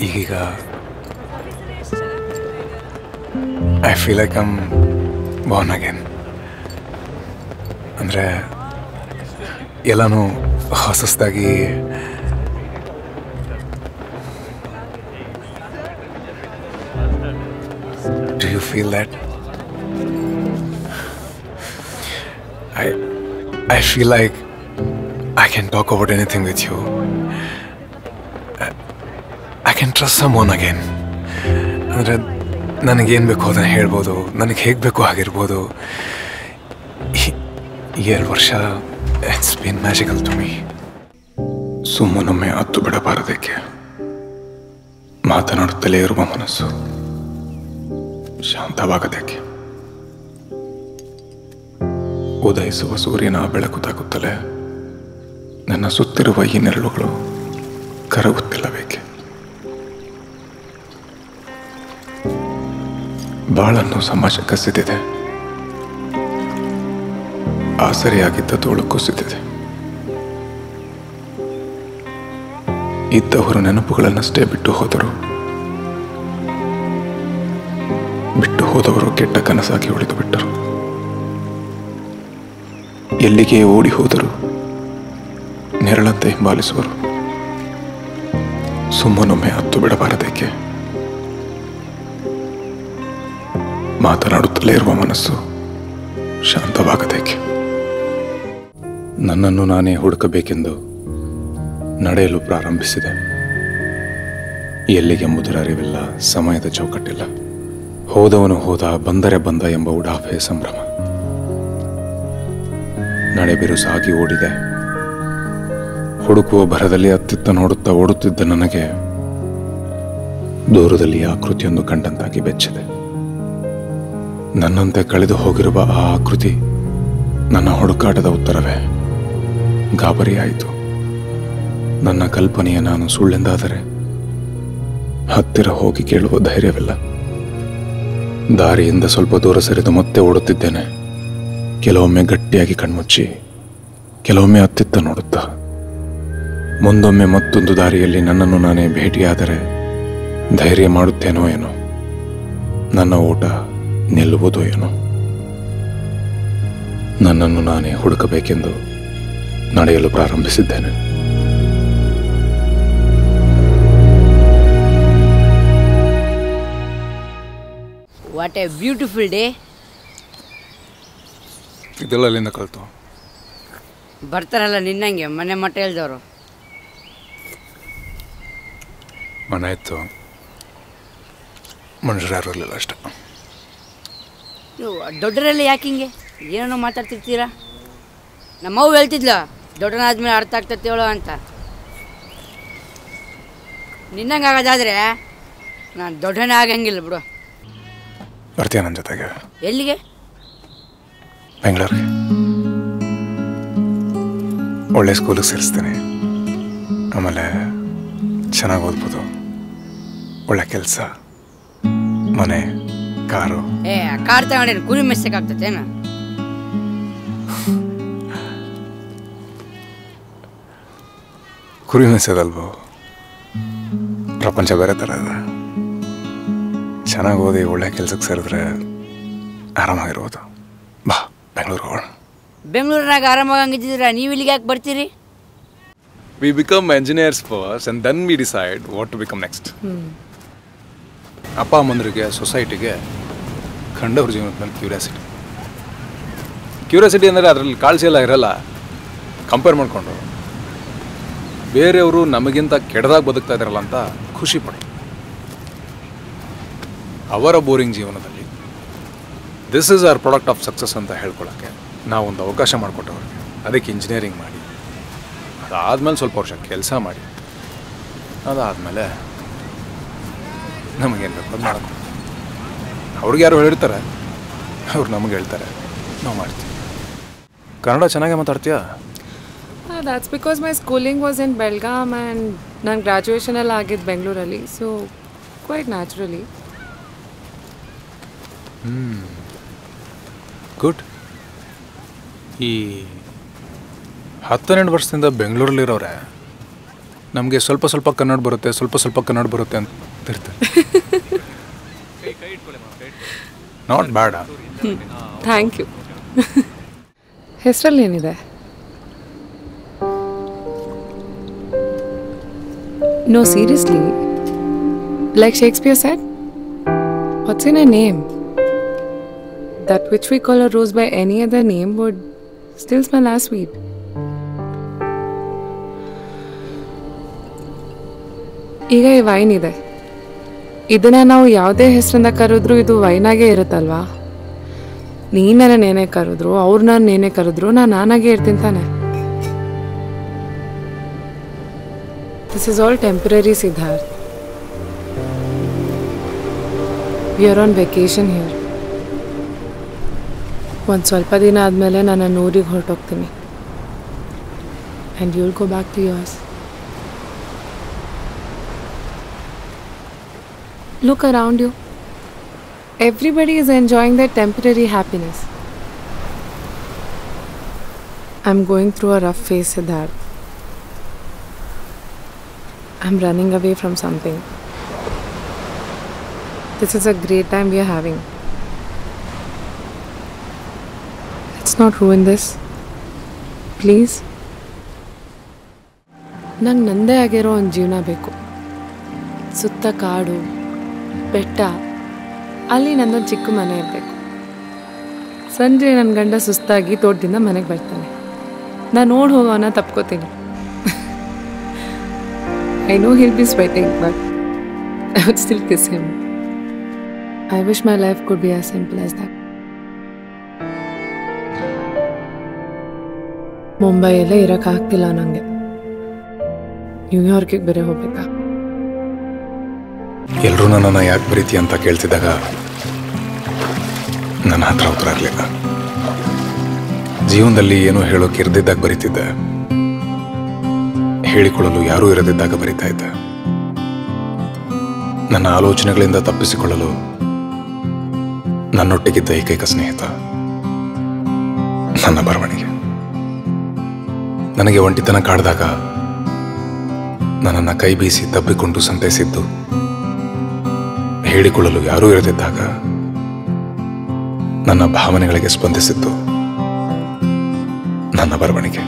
ಈಗೀಗ I feel like I'm Born again. ಅಂದರೆ ಎಲ್ಲನೂ ಹೊಸದಾಗಿ Do you feel that? I feel like I can talk about anything with you. I can trust someone again. ಅಂದರೆ ನನಗೇನು ಬೇಕೋ ಅದನ್ನು ಹೇಳ್ಬೋದು, ನನಗೆ ಹೇಗೆ ಬೇಕೋ ಹಾಗಿರ್ಬೋದು. ಈ 2 ವರ್ಷ it's been magical to me. ಸುಮ್ಮನೊಮ್ಮೆ ಹತ್ತು ಬಿಡಬಾರದಕ್ಕೆ, ಮಾತನಾಡುತ್ತಲೇ ಇರುವ ಮನಸ್ಸು ಶಾಂತವಾಗದೇಕೆ, ಉದಯಿಸುವ ಸೂರ್ಯನ ಬೆಳಕು ತಾಗುತ್ತಲೇ ನನ್ನ ಸುತ್ತಿರುವ ಈ ನೆರಳುಗಳು ಕರಗುತ್ತಿಲ್ಲಬೇಕೆ, ಬಾಳನ್ನು ಸಮಾಜ ಕಸಿದಿದೆ, ಆಸರೆಯಾಗಿದ್ದ ತೋಳು ಕುಸಿದಿದೆ, ಇದ್ದವರು ನೆನಪುಗಳನ್ನಷ್ಟೇ ಬಿಟ್ಟು ಹೋದರು, ಬಿಟ್ಟು ಹೋದವರು ಕೆಟ್ಟ ಕನಸಾಗಿ ಉಳಿದು ಬಿಟ್ಟರು. ಎಲ್ಲಿಗೆ ಓಡಿ ಹೋದರು ನೆರಳಂತೆ ಹಿಂಬಾಲಿಸುವರು. ಸುಮ್ಮನೊಮ್ಮೆ ಹತ್ತು ಬಿಡಬಾರದೇಕೆ, ಮಾತನಾಡುತ್ತಲೇ ಇರುವ ಮನಸ್ಸು ಶಾಂತವಾಗದೇಕೆ. ನನ್ನನ್ನು ನಾನೇ ಹುಡುಕಬೇಕೆಂದು ನಡೆಯಲು ಪ್ರಾರಂಭಿಸಿದೆ. ಎಲ್ಲಿಗೆಂಬುದರ ಅರಿವಿಲ್ಲ, ಸಮಯದ ಚೌಕಟ್ಟಿಲ್ಲ. ಹೋದವನು ಹೋದ, ಬಂದರೆ ಬಂದ ಎಂಬ ಉಡಾಫೆ ಸಂಭ್ರಮ. ನಡೆ ಬಿರುಸಾಗಿ ಓಡಿದೆ. ಹುಡುಕುವ ಭರದಲ್ಲಿ ಅತ್ತಿತ್ತ ನೋಡುತ್ತಾ ಓಡುತ್ತಿದ್ದ ನನಗೆ ದೂರದಲ್ಲಿ ಆಕೃತಿಯೊಂದು ಕಂಡಂತಾಗಿ ಬೆಚ್ಚಿದೆ. ನನ್ನಂತೆ ಕಳೆದು ಹೋಗಿರುವ ಆ ಆಕೃತಿ ನನ್ನ ಹುಡುಕಾಟದ ಉತ್ತರವೇ. ಗಾಬರಿಯಾಯಿತು. ನನ್ನ ಕಲ್ಪನೆಯ ನಾನು ಸುಳ್ಳೆಂದಾದರೆ ಹತ್ತಿರ ಹೋಗಿ ಕೇಳುವ ಧೈರ್ಯವಿಲ್ಲ. ದಾರಿಯಿಂದ ಸ್ವಲ್ಪ ದೂರ ಸರಿದು ಮತ್ತೆ ಓಡುತ್ತಿದ್ದೇನೆ. ಕೆಲವೊಮ್ಮೆ ಗಟ್ಟಿಯಾಗಿ ಕಣ್ಮುಚ್ಚಿ, ಕೆಲವೊಮ್ಮೆ ಅತ್ತಿತ್ತ ನೋಡುತ್ತಾ. ಮುಂದೊಮ್ಮೆ ಮತ್ತೊಂದು ದಾರಿಯಲ್ಲಿ ನನ್ನನ್ನು ನಾನೇ ಭೇಟಿಯಾದರೆ ಧೈರ್ಯ ಮಾಡುತ್ತೇನೋ ಏನೋ, ನನ್ನ ಓಟ ನಿಲ್ಲುವುದೋ ಏನೋ. ನನ್ನನ್ನು ನಾನೇ ಹುಡುಕಬೇಕೆಂದು ನಡೆಯಲು ಪ್ರಾರಂಭಿಸಿದ್ದೇನೆ. What a beautiful day. ಇದೆಲ್ಲ ಅಲ್ಲಿಂದ ಕಲಿತು ಬರ್ತಾರಲ್ಲ ನಿನ್ನಂಗೆ ಮನೆ ಮಟ್ಟ ಹೇಳ್ದವರು. ಮನೆ ಇತ್ತು, ಮನುಷ್ಯರು ಯಾರು ಇರಲಿಲ್ಲ ಅಷ್ಟೆ. ನೀವು ದೊಡ್ಡರಲ್ಲಿ ಯಾಕೆ ಹಿಂಗೆ ಏನೋ ಮಾತಾಡ್ತಿರ್ತೀರಾ? ನಮ್ಮವ್ವ ಹೇಳ್ತಿದ್ಲ ದೊಡ್ಡನಾದ್ಮೇಲೆ ಅರ್ಥ ಆಗ್ತೈತೆ ಹೇಳೋ ಅಂತ. ನಿನ್ನಂಗೆ ಆಗೋದಾದರೆ ನಾನು ದೊಡ್ಡನೇ ಆಗಂಗಿಲ್ಲ ಬಿಡು. ಬರ್ತೀಯ ನನ್ನ ಜೊತೆಗೆ? ಎಲ್ಲಿಗೆ? ಬೆಂಗಳೂರಿಗೆ. ಒಳ್ಳೆ ಸ್ಕೂಲಿಗೆ ಸೇರಿಸ್ತೀನಿ. ಆಮೇಲೆ ಚೆನ್ನಾಗಿ ಓದ್ಬೋದು, ಒಳ್ಳೆ ಕೆಲಸ, ಮನೆ, ಕಾರು. ಕಾರ್ ತಗೊಂಡೇನು ಕುರಿ ಮೆಸ್ಸಕ್ಕಾಗ್ತತೇನು? ಕುರಿ ಮೆಸದಲ್ವೋ, ಪ್ರಪಂಚ ಬೇರೆ ಥರ ಇದೆ. ಚೆನ್ನಾಗಿ ಓದಿ ಒಳ್ಳೆ ಕೆಲಸಕ್ಕೆ ಸೇರಿದ್ರೆ ಆರಾಮಾಗಿರ್ಬೋದು. ಬಾ ಬೆಂಗಳೂರು ಹೋಗೋಣ. ಬೆಂಗಳೂರಿನಾಗ ಆರಾಮಾಗಿದ್ದಿದ್ರೆ ನೀವು ಇಲ್ಲಿಗೆ ಯಾಕೆ ಬರ್ತೀರಿ? We become engineers first and then we decide what to become next. ಅಪ್ಪ ಅಮ್ಮಂದ್ರಿಗೆ, ಸೊಸೈಟಿಗೆ ಕಂಡವ್ರ ಜೀವನದ ಮೇಲೆ ಕ್ಯೂರಿಯಾಸಿಟಿ ಅಂದರೆ ಅದರಲ್ಲಿ ಕಾಳಜಿ ಎಲ್ಲ ಇರಲ್ಲ. ಕಂಪೇರ್ ಮಾಡಿಕೊಂಡು ಬೇರೆಯವರು ನಮಗಿಂತ ಕೆಟ್ಟದಾಗಿ ಬದುಕ್ತಾ ಇದ್ದಾರಲ್ಲ ಅಂತ ಖುಷಿ ಪಡಿ. ಅವರ ಬೋರಿಂಗ್ ಜೀವನದಲ್ಲಿ this is our product of success ಅಂತ ಹೇಳ್ಕೊಳ್ಳೋಕ್ಕೆ ನಾವೊಂದು ಅವಕಾಶ ಮಾಡಿಕೊಟ್ಟವ್ರಿಗೆ. ಅದಕ್ಕೆ ಇಂಜಿನಿಯರಿಂಗ್ ಮಾಡಿ, ಅದಾದಮೇಲೆ ಸ್ವಲ್ಪ ವರ್ಷ ಕೆಲಸ ಮಾಡಿ, ಅದಾದಮೇಲೆ ನಮಗೇನು ಬೇಕು ಅದು ಮಾಡ್ಕೊಂಡು. ಅವ್ರಿಗೆ ಯಾರು ಹೇಳಿರ್ತಾರೆ, ಅವ್ರು ನಮಗೆ ಹೇಳ್ತಾರೆ, ನಾವು ಮಾಡ್ತೀವಿ. ಕನ್ನಡ ಚೆನ್ನಾಗೇ ಮಾತಾಡ್ತೀಯಾ? That's because my schooling was in Belgaum and ನನ್ನ ಗ್ರ್ಯಾಜುಯೇಷನ್ ಎಲ್ಲ ಆಗಿದ್ದು ಬೆಂಗಳೂರಲ್ಲಿ, ಸೊ ಕ್ವೈಟ್ ನ್ಯಾಚುರಲಿ. ಗುಡ್. ಈ 10-12 ವರ್ಷದಿಂದ ಬೆಂಗಳೂರಲ್ಲಿರೋರೆ ನಮಗೆ ಸ್ವಲ್ಪ ಸ್ವಲ್ಪ ಕನ್ನಡ ಬರುತ್ತೆ, ಸ್ವಲ್ಪ ಸ್ವಲ್ಪ ಕನ್ನಡ ಬರುತ್ತೆ ಅಂತ ಇರ್ತಾರೆ. Not bad. Thank you. ಹೆಸರಲ್ಲಿ ಏನಿದೆ? No, seriously. Like Shakespeare said, what's in a name? That which we call a rose by any other name would still smell as sweet. ಈಗ ಈ ವೈನ್ ಇದೆ, ಇದನ್ನ ನಾವು ಯಾವುದೇ ಹೆಸರಿಂದ ಕರೆದ್ರೂ ಇದು ವೈನಾಗೇ ಇರುತ್ತಲ್ವಾ? ನೀನು ನೇನೆ ಕರೆದ್ರು, ಅವ್ರು ನಾನು ನೇನೆ ಕರೆದ್ರು, ನಾನಾಗೇ ಇರ್ತೀನಿ ತಾನೆ. This is all temporary, Siddharth. We are on vacation here. ಒಂದು ಸ್ವಲ್ಪ ದಿನ ಆದಮೇಲೆ ನಾನು ಊರಿಗೆ ಹೊರಟೋಗ್ತೀನಿ. And you'll go back to yours. Look around you. Everybody is enjoying their temporary happiness. I'm going through a rough phase, Siddharth. I'm running away from something. This is a great time we are having. Let's not ruin this. Please. ನಂಗೆ ನಂದೇ ಆಗಿರೋ ಒಂದು ಜೀವನ ಬೇಕು. ಸುತ್ತ ಕಾಡು, ಬೆಟ್ಟ, ಅಲ್ಲಿ ನನ್ನೊಂದು ಚಿಕ್ಕ ಮನೆ ಇರಬೇಕು. ಸಂಜೆ ನನ್ನ ಗಂಡ ಸುಸ್ತಾಗಿ ತೋಟದಿಂದ ಮನೆಗೆ ಬರ್ತಾನೆ. ನಾನು ಓಡ್ ಹೋಗೋನ ತಪ್ಕೋತೀನಿ. I know he'll be sweating, but I would still kiss him. I wish my life could be as simple as that. ಮುಂಬೈಯಲ್ಲೇ ಇರೋಕ್ಕಾಗ್ತಿಲ್ಲ ನನಗೆ. ನ್ಯೂಯಾರ್ಕಿಗೆ ಬೇರೆ ಹೋಗ್ಬೇಕಾ? ಎಲ್ಲರೂ ನನ್ನನ್ನು ಯಾಕೆ ಬರೀತಿ ಅಂತ ಕೇಳ್ತಿದ್ದಾಗ ನನ್ನ ಹತ್ರ ಉತ್ತರ ಆಗಲಿಲ್ಲ. ಜೀವನದಲ್ಲಿ ಏನೋ ಹೇಳೋಕೆ ಇರದಿದ್ದಾಗ ಬರೀತಿದ್ದೆ, ಹೇಳಿಕೊಳ್ಳಲು ಯಾರೂ ಇರದಿದ್ದಾಗ ಬರಿತಾ ಇದ್ದೆ. ನನ್ನ ಆಲೋಚನೆಗಳಿಂದ ತಪ್ಪಿಸಿಕೊಳ್ಳಲು ನನ್ನೊಟ್ಟಿಗಿದ್ದ ಏಕೈಕ ಸ್ನೇಹಿತ ನನ್ನ ಬರವಣಿಗೆ. ನನಗೆ ಒಂಟಿತನ ಕಾಡಿದಾಗ ನನ್ನನ್ನು ಕೈ ಬೀಸಿ ತಬ್ಬಿಕೊಂಡು ಸಂತೈಸಿದ್ದು, ಹೇಳಿಕೊಳ್ಳಲು ಯಾರೂ ಇರದಿದ್ದಾಗ ನನ್ನ ಭಾವನೆಗಳಿಗೆ ಸ್ಪಂದಿಸಿದ್ದು ನನ್ನ ಬರವಣಿಗೆ.